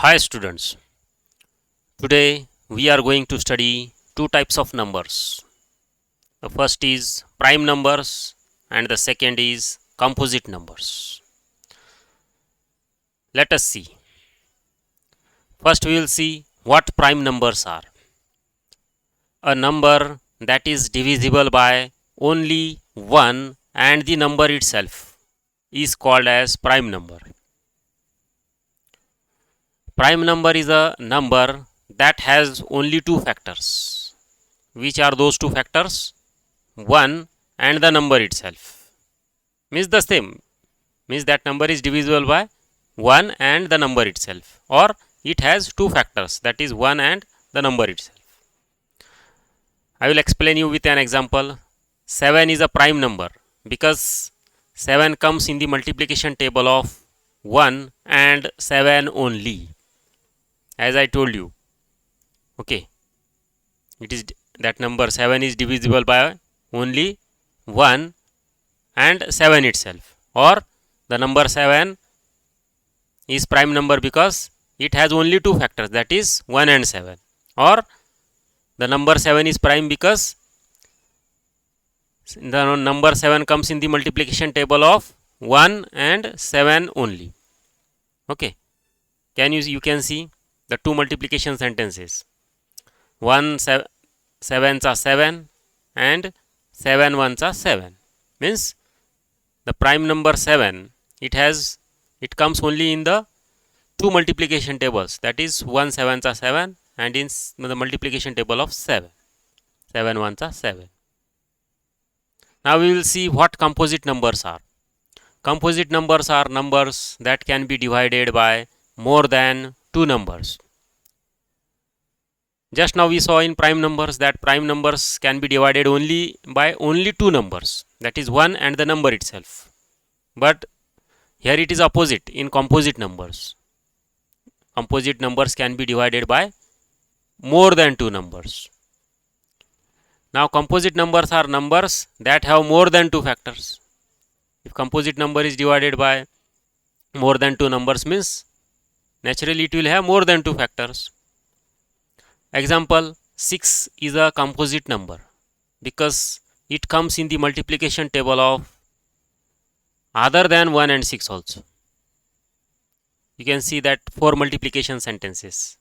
Hi students, today we are going to study two types of numbers. The first is prime numbers and the second is composite numbers. Let us see. First we will see what prime numbers are. A number that is divisible by only 1 and the number itself is called as prime number. Prime number is a number that has only two factors. Which are those two factors? 1 and the number itself. Means the same. Means that number is divisible by 1 and the number itself, or it has two factors, that is 1 and the number itself. I will explain you with an example. 7 is a prime number because 7 comes in the multiplication table of 1 and 7 only, as I told you. Okay, it is that number 7 is divisible by only 1 and 7 itself, or the number 7 is prime number because it has only two factors, that is 1 and 7, or the number 7 is prime because the number 7 comes in the multiplication table of 1 and 7 only. Okay, you can see the two multiplication sentences. 1 sevens are 7 and 7 ones are 7. Means the prime number 7, it comes only in the two multiplication tables, that is 1 sevens are 7 and in the multiplication table of 7 ones are 7. Now we will see what composite numbers are. Composite numbers are numbers that can be divided by more than two numbers. Just now we saw in prime numbers that prime numbers can be divided only by only two numbers, that is 1 and the number itself. But here it is opposite in composite numbers. Composite numbers can be divided by more than two numbers. Now composite numbers are numbers that have more than two factors. If composite number is divided by more than two numbers, means naturally it will have more than two factors. Example, 6 is a composite number because it comes in the multiplication table of other than 1 and 6 also. You can see that 4 multiplication sentences.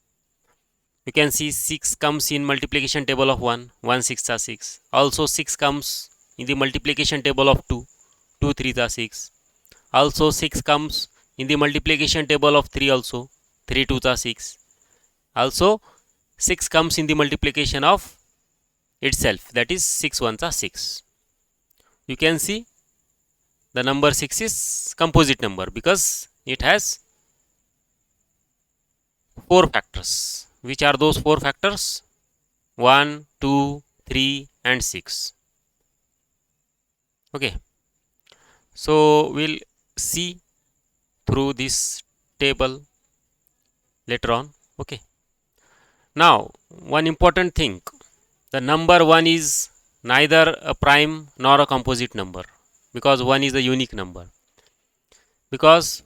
You can see 6 comes in multiplication table of 1, 1 6 are 6. Also 6 comes in the multiplication table of 2, 2 3 are 6. Also 6 comes in the multiplication table of 3 also, 3 2 are 6. Also 6 comes in the multiplication of itself, that is 6 ones are 6. You can see the number 6 is composite number because it has 4 factors. Which are those 4 factors? 1, 2, 3 and 6. Okay, so we'll see through this table later on. Okay, now one important thing, the number 1 is neither a prime nor a composite number because 1 is a unique number, because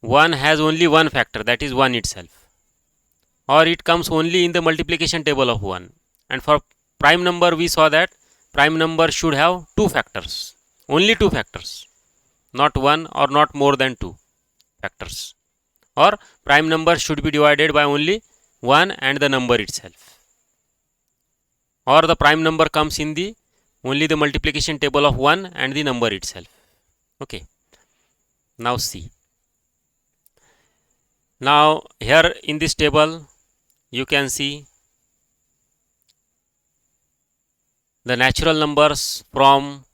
1 has only one factor, that is 1 itself, or it comes only in the multiplication table of 1. And for prime number we saw that prime number should have two factors, only two factors, not one or not more than two factors, or prime number should be divided by only 1 and the number itself, or the prime number comes in the only the multiplication table of 1 and the number itself. Okay, now see. Now here in this table you can see the natural numbers from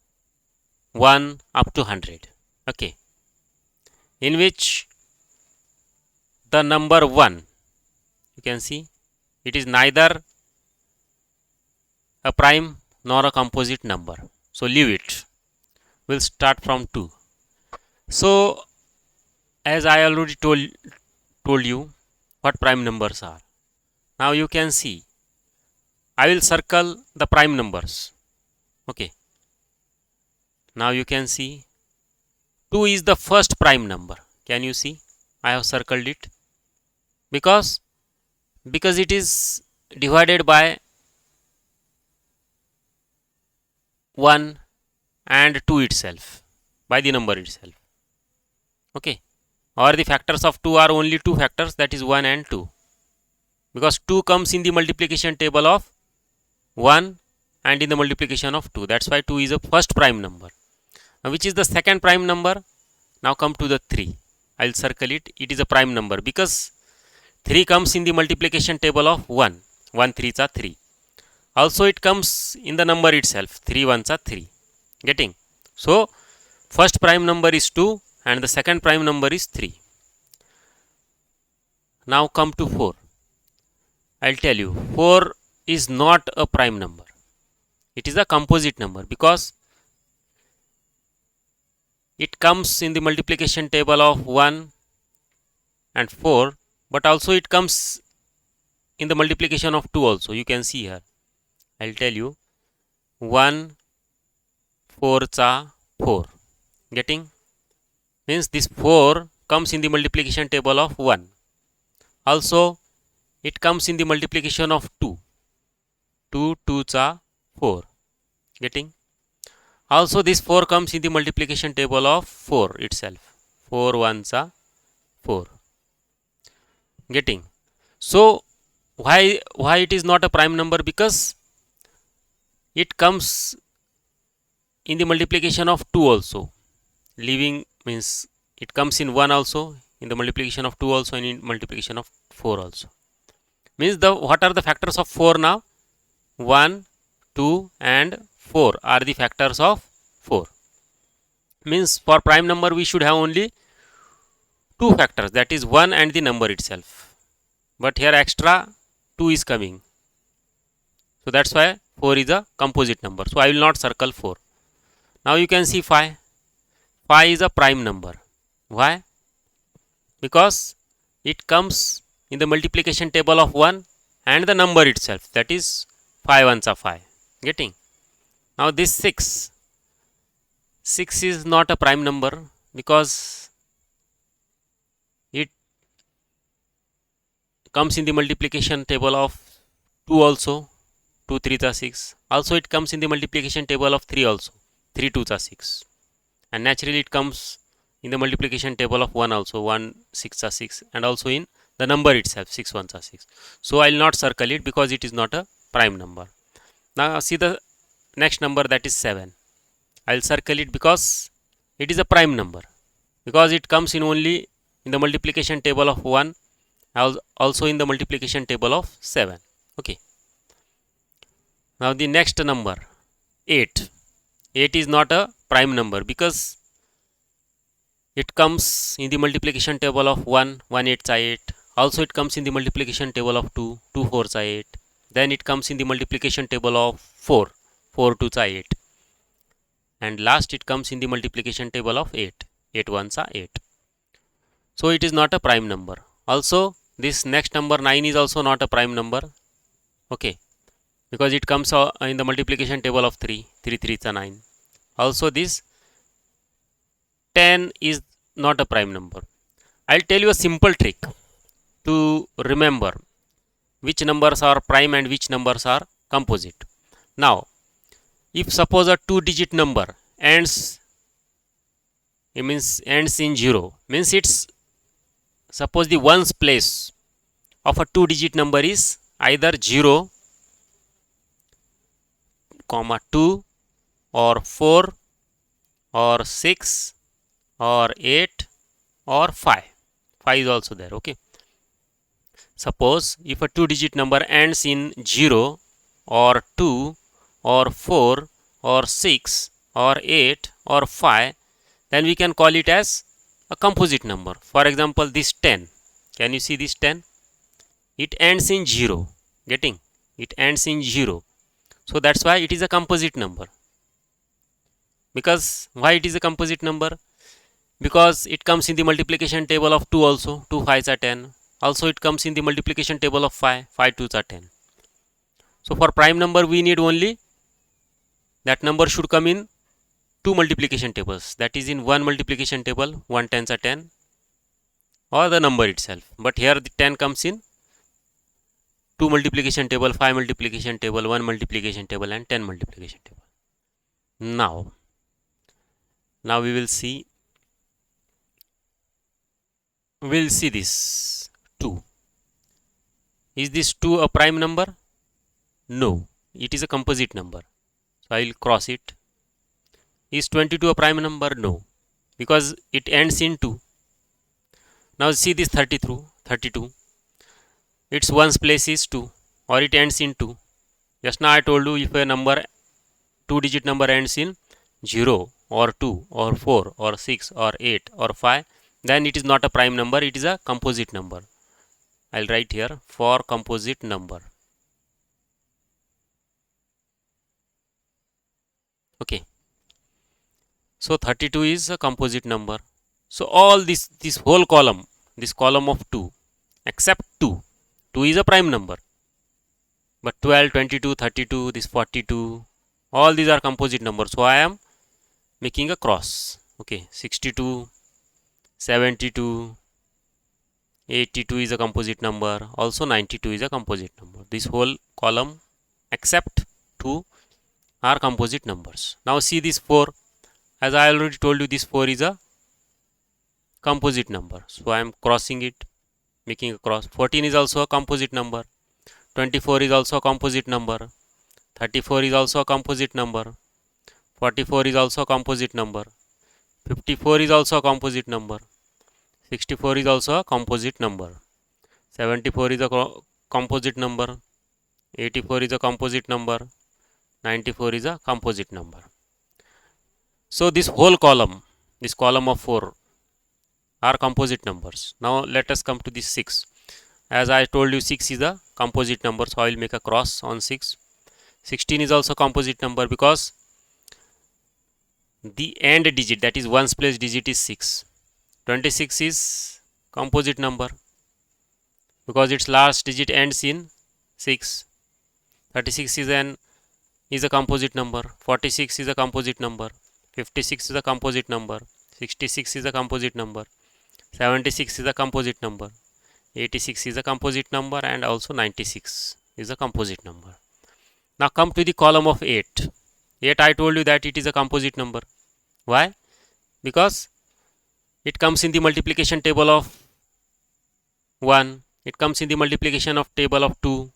1 up to 100. Okay, in which the number 1, you can see it is neither a prime nor a composite number, so leave it. We'll start from 2. So as I already told you what prime numbers are. Now you can see I will circle the prime numbers. Okay, now you can see 2 is the first prime number. Can you see? I have circled it. because it is divided by 1 and 2 itself, by the number itself. Okay, or the factors of 2 are only two factors, that is 1 and 2, because 2 comes in the multiplication table of 1 and in the multiplication of 2. That's why 2 is a first prime number. Now which is the second prime number? Now come to the 3. I'll circle it. It is a prime number because 3 comes in the multiplication table of 1. 1 3s are 3. Also it comes in the number itself. 3 1s are 3. Getting? So first prime number is 2 and the second prime number is 3. Now come to 4. I'll tell you, 4 is not a prime number. It is a composite number because it comes in the multiplication table of 1 and 4, but also it comes in the multiplication of 2 also. You can see here. I'll tell you, 1 4s are 4. Getting? Means this 4 comes in the multiplication table of 1. Also it comes in the multiplication of 2. 2 2s are 4. Getting? Also this 4 comes in the multiplication table of 4 itself. 4 1s are 4. Getting? So why it is not a prime number? Because it comes in the multiplication of 2 also. Leaving means it comes in 1 also, in the multiplication of 2 also, and in multiplication of 4 also. Means what are the factors of 4 now? 1, 2 and 4 are the factors of 4. Means for prime number we should have only two factors, that is 1 and the number itself. But here extra 2 is coming. So that's why 4 is a composite number. So I will not circle 4. Now you can see 5. 5 is a prime number. Why? Because it comes in the multiplication table of 1 and the number itself, that is 5 1s are 5. Getting? Now this 6 is not a prime number because it comes in the multiplication table of 2 also. 2 3s are 6. Also it comes in the multiplication table of 3 also. 3 2s are 6. And naturally it comes in the multiplication table of 1 also. 1 6 are 6. And also in the number itself, 6 1s are 6. So I will not circle it because it is not a prime number. Now see the next number, that is 7. I will circle it because it is a prime number, because it comes in only in the multiplication table of 1, also in the multiplication table of 7. Okay. Now the next number, 8. 8 is not a prime number because it comes in the multiplication table of 1, 1 8s are 8. Also it comes in the multiplication table of 2, 2 4s are 8. Then it comes in the multiplication table of 4, 4 2s are 8. And last it comes in the multiplication table of 8, 8 1s are 8. So it is not a prime number. Also this next number 9 is also not a prime number. Okay, because it comes in the multiplication table of 3, 3 3s are 9. Also this 10 is not a prime number. I'll tell you a simple trick to remember which numbers are prime and which numbers are composite. Now if suppose a 2-digit number ends in 0, means it's, suppose the ones place of a 2-digit number is either 0, 2 or 4 or 6 or 8 or 5. 5 is also there. Okay. Suppose if a 2-digit number ends in 0 or 2 or 4 or 6 or 8 or 5, then we can call it as a composite number. For example, this 10. Can you see this 10? It ends in 0. Getting? It ends in 0. So that's why it is a composite number. Because why it is a composite number? Because it comes in the multiplication table of 2 also. 2 5s are 10. Also it comes in the multiplication table of 5. 5 2s are 10. So for prime number we need only that number should come in 2 multiplication tables. That is in 1 multiplication table, 1 10s are 10. or the number itself. But here the 10 comes in 2 multiplication table, 5 multiplication table, 1 multiplication table, and 10 multiplication table. Now we will see this 2. Is this 2 a prime number? No, it is a composite number. So I will cross it. Is 22 a prime number? No, because it ends in 2. Now see this 32. Its ones place is 2 or it ends in 2. Just now I told you, if a number, 2-digit number ends in 0 or 2 or 4 or 6 or 8 or 5, then it is not a prime number, it is a composite number. I'll write here for composite number. Okay. So 32 is a composite number. So all this whole column, this column of 2, except 2 is a prime number. But 12, 22, 32, this 42, all these are composite numbers. So I am making a cross. Okay, 62, 72, 82 is a composite number. Also 92 is a composite number. This whole column except 2 are composite numbers. Now see this 4. As I already told you, this 4 is a composite number. So I am crossing it, making a cross. 14 is also a composite number. 24 is also a composite number. 34 is also a composite number. 44 is also a composite number. 54 is also a composite number. 64 is also a composite number. 74 is a composite number. 84 is a composite number. 94 is a composite number. So this whole column, this column of 4 are composite numbers. Now let us come to this 6. As I told you, 6 is a composite number, so I will make a cross on 6. 16 is also composite number because the end digit, that is ones place digit, is 6. 26 is composite number because its last digit ends in 6. 36 is a composite number. 46 is a composite number. 56 is a composite number. 66 is a composite number. 76 is a composite number. 86 is a composite number, and also 96 is a composite number. Now come to the column of 8. 8, I told you that it is a composite number. Why? Because it comes in the multiplication table of 1, it comes in the multiplication of table of 2,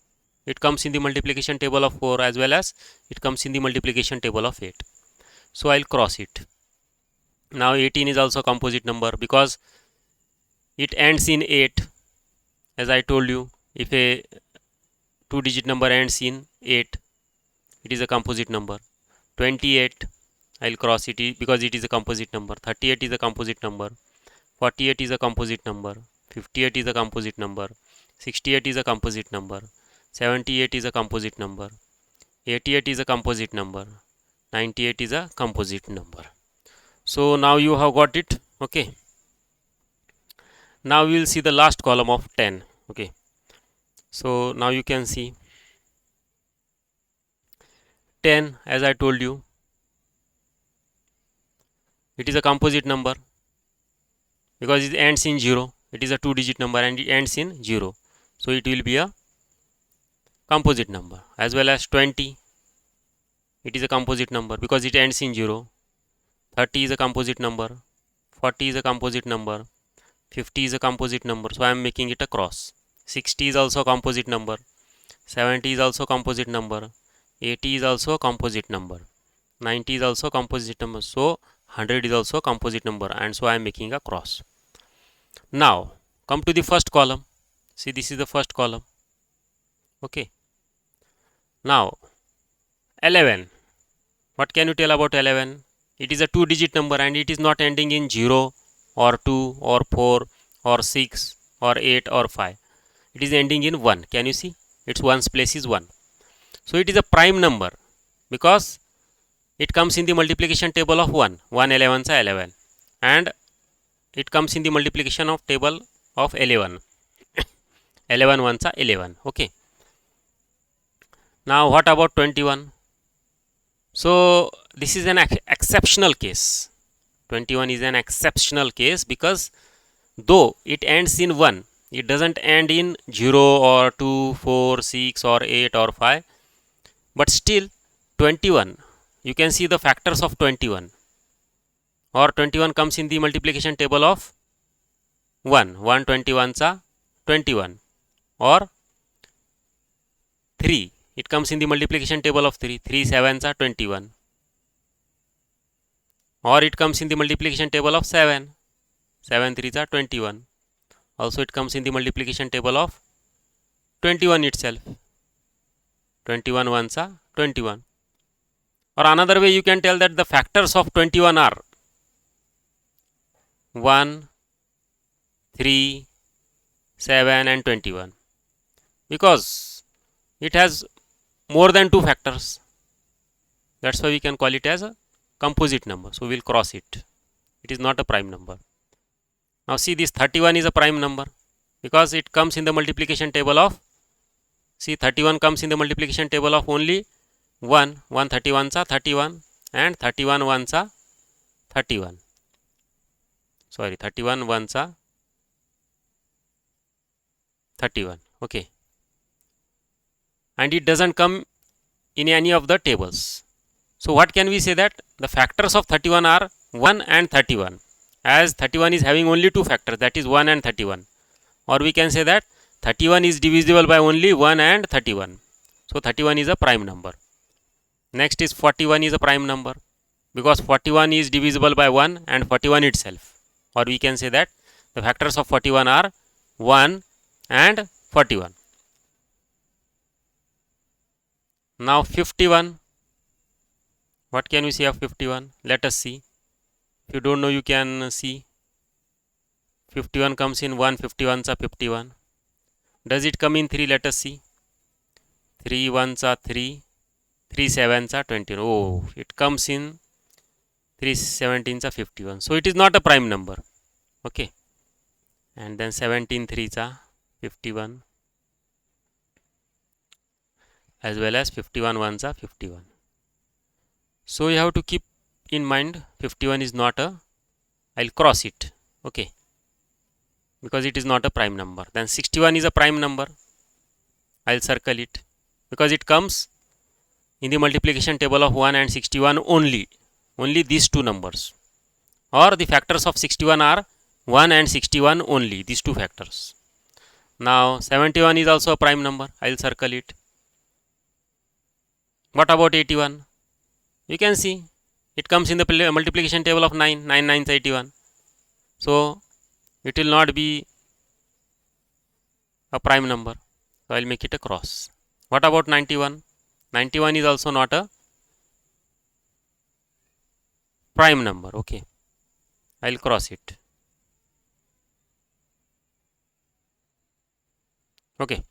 it comes in the multiplication table of 4, as well as it comes in the multiplication table of 8. So I'll cross it. Now 18 is also a composite number because it ends in 8. As I told you, if a 2-digit number ends in 8, it is a composite number. 28, I'll cross it because it is a composite number. 38 is a composite number. 48 is a composite number. 58 is a composite number. 68 is a composite number. 78 is a composite number. 88 is a composite number. 98 is a composite number. So now you have got it. Okay. Now we will see the last column of 10. Okay. So now you can see 10, as I told you, it is a composite number because it ends in 0. It is a 2-digit number and it ends in 0. So it will be a composite number. As well as 20, it is a composite number because it ends in 0. 30 is a composite number. 40 is a composite number. 50 is a composite number. So I am making it a cross. 60 is also a composite number. 70 is also a composite number. 80 is also a composite number. 90 is also a composite number. So 100 is also a composite number, and so I am making a cross. Now come to the first column. See, this is the first column. Okay. Now 11. What can you tell about 11? It is a 2-digit number and it is not ending in 0 or 2 or 4 or 6 or 8 or 5. It is ending in 1. Can you see? Its ones place is 1. So it is a prime number because it comes in the multiplication table of 1. 1 11s are 11. And it comes in the multiplication of table of 11. 11 ones are 11. Okay. Now what about 21? So this is an exceptional case. 21 is an exceptional case because though it ends in 1, it doesn't end in 0 or 2, 4, 6 or 8 or 5, but still 21, you can see the factors of 21, or 21 comes in the multiplication table of 1, 1 21s are 21, or 3, it comes in the multiplication table of 3, 3 7s are 21, or it comes in the multiplication table of 7, 7 3s are 21, also it comes in the multiplication table of 21 itself, 21 ones are 21. Or another way you can tell that the factors of 21 are 1, 3, 7 and 21, because it has more than 2 factors. That's why we can call it as a composite number. So we'll cross it. It is not a prime number. Now see, this 31 is a prime number because it comes in the multiplication table of, see, 31 comes in the multiplication table of only 1, 1 31s are 31 and 31 ones are 31. Sorry, 31 ones are 31. Okay. And it doesn't come in any of the tables. So what can we say, that the factors of 31 are 1 and 31, as 31 is having only 2 factors, that is 1 and 31. Or we can say that 31 is divisible by only 1 and 31. So 31 is a prime number. Next is 41 is a prime number because 41 is divisible by 1 and 41 itself. Or we can say that the factors of 41 are 1 and 41. Now 51. What can we say of 51? Let us see. If you don't know, you can see. 51 comes in 1, 51s are 51. Does it come in 3? Let us see. 3 1s are 3, 3 7s are 20. Oh, it comes in 3 17s are 51. So it is not a prime number. Okay. And then 17 3s are 51, as well as 51 ones are 51. So you have to keep in mind 51 is not a, I'll cross it. Okay. Because it is not a prime number. Then 61 is a prime number. I'll circle it because it comes in the multiplication table of 1 and 61 only. Only these two numbers. Or the factors of 61 are 1 and 61 only. These two factors. Now 71 is also a prime number. I'll circle it. What about 81? You can see it comes in the multiplication table of 9. 9 9 is 81. So it will not be a prime number. So I'll make it a cross. What about 91? 91 is also not a prime number. Okay. I'll cross it. Okay.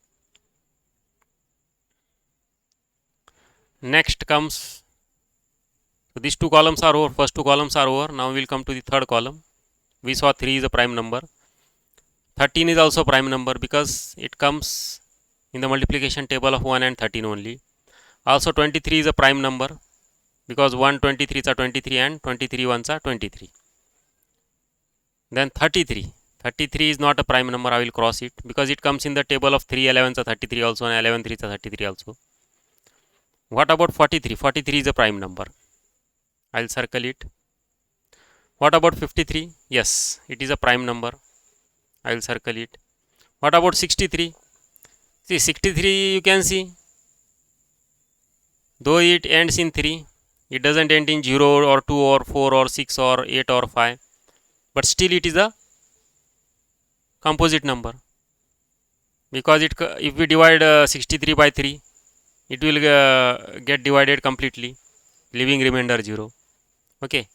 Next comes, so these two columns are over. First two columns are over. Now we will come to the third column. We saw 3 is a prime number. 13 is also prime number because it comes in the multiplication table of 1 and 13 only. Also 23 is a prime number because 1 23s are 23 and 23 ones are 23. Then 33. 33 is not a prime number. I will cross it because it comes in the table of 3 11s are 33 also and 11 3s are 33 also. What about 43? 43 is a prime number. I'll circle it. What about 53? Yes, it is a prime number. I will circle it. What about 63? See, 63 you can see, though it ends in 3, it doesn't end in 0 or 2 or 4 or 6 or 8 or 5, but still it is a composite number because it, if we divide 63 by 3, it will get divided completely, leaving remainder 0. Okay,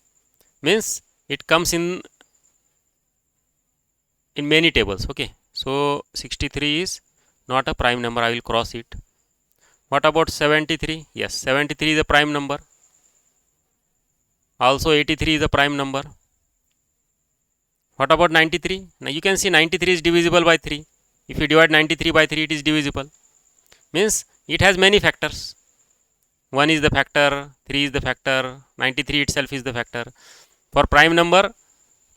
means it comes in many tables. Okay, so 63 is not a prime number. I will cross it. What about 73? Yes, 73 is a prime number. Also 83 is a prime number. What about 93? Now you can see 93 is divisible by 3. If you divide 93 by 3, it is divisible. Means it has many factors. 1 is the factor, 3 is the factor, 93 itself is the factor. For prime number,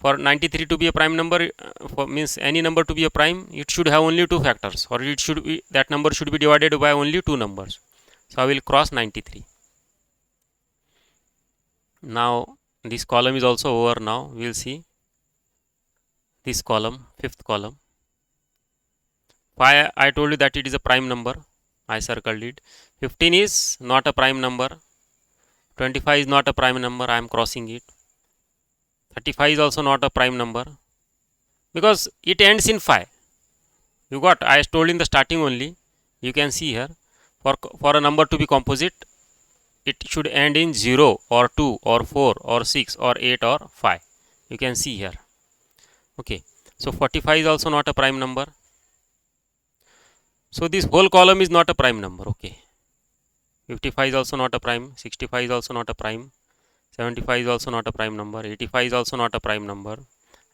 for 93 to be a prime number, means any number to be a prime, it should have only two factors, or it should be, that number should be divided by only two numbers. So I will cross 93. Now this column is also over. Now we will see this column, fifth column. 5, I told you that it is a prime number, I circled it. 15 is not a prime number. 25 is not a prime number, I am crossing it. 35 is also not a prime number because it ends in 5. You got, I told in the starting only. You can see here, for a number to be composite, it should end in 0 or 2 or 4 or 6 or 8 or 5. You can see here. Okay, so 45 is also not a prime number. So this whole column is not a prime number. Okay, 55 is also not a prime, 65 is also not a prime, 75 is also not a prime number, 85 is also not a prime number,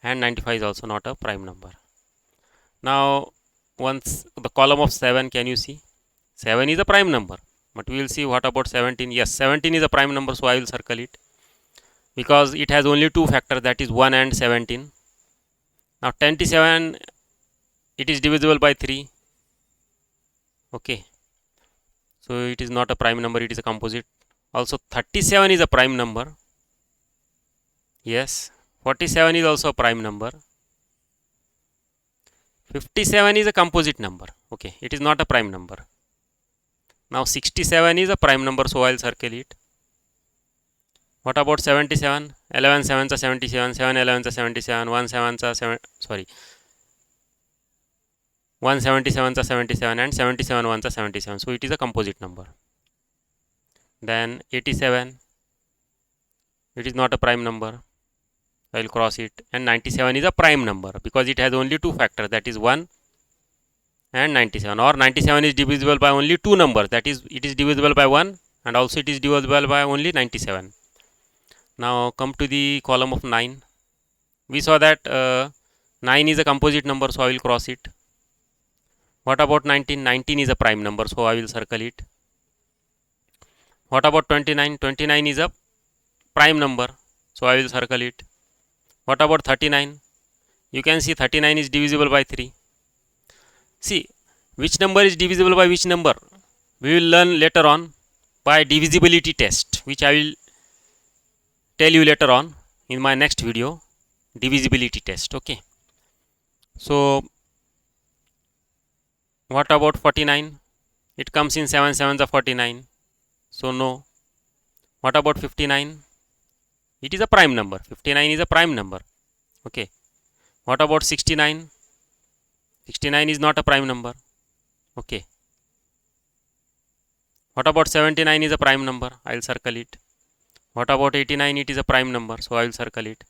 and 95 is also not a prime number. Now once the column of 7, can you see? 7 is a prime number, but we will see what about 17. Yes, 17 is a prime number, so I will circle it because it has only two factors, that is 1 and 17. Now 27, it is divisible by 3. Okay, so it is not a prime number, it is a composite. Also 37 is a prime number. Yes, 47 is also a prime number. 57 is a composite number. Okay, it is not a prime number. Now 67 is a prime number, so I will circle it. What about 77? 11 sevens are 77, 7 11s are 77, 1 sevens are 7, sorry, 177s are 77, and 77 ones are 77. So it is a composite number. Then 87, it is not a prime number, I will cross it. And 97 is a prime number because it has only two factors, that is 1 and 97. Or 97 is divisible by only two numbers, that is it is divisible by 1 and also it is divisible by only 97. Now come to the column of 9. We saw that 9 is a composite number, so I will cross it. What about 19? 19 is a prime number, so I will circle it. What about 29? 29 is a prime number, so I will circle it. What about 39? You can see 39 is divisible by 3. See, which number is divisible by which number? We will learn later on by divisibility test, which I will tell you later on in my next video, divisibility test. Okay. So what about 49? It comes in 7 sevens are 49. So no. What about 59? It is a prime number. 59 is a prime number. Okay. What about 69? 69 is not a prime number. Okay. What about 79 is a prime number? I will circle it. What about 89? It is a prime number, so I will circle it.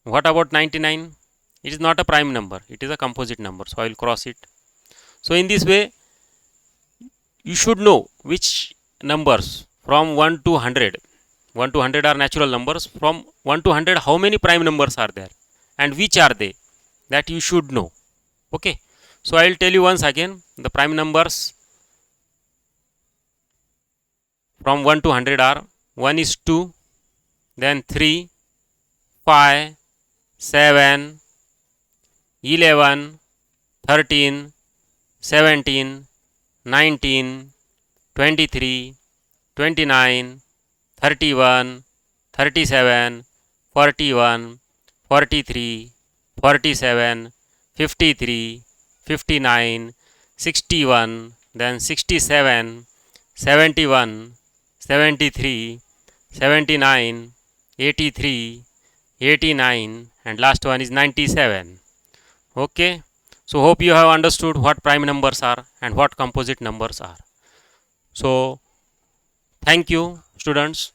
What about 99? It is not a prime number. It is a composite number, so I will cross it. So in this way, you should know which numbers from 1 to 100. 1 to 100 are natural numbers. From 1 to 100, how many prime numbers are there and which are they? That you should know. Okay. So I will tell you once again the prime numbers from 1 to 100 are: 1 is 2, then 3, 5, 7, 11, 13, 17, 19, 23, 29, 31, 37, 41, 43, 47, 53, 59, 61, then 67, 71, 73, 79, 83, 89, and last one is 97. Okay. So hope you have understood what prime numbers are and what composite numbers are. So thank you, students.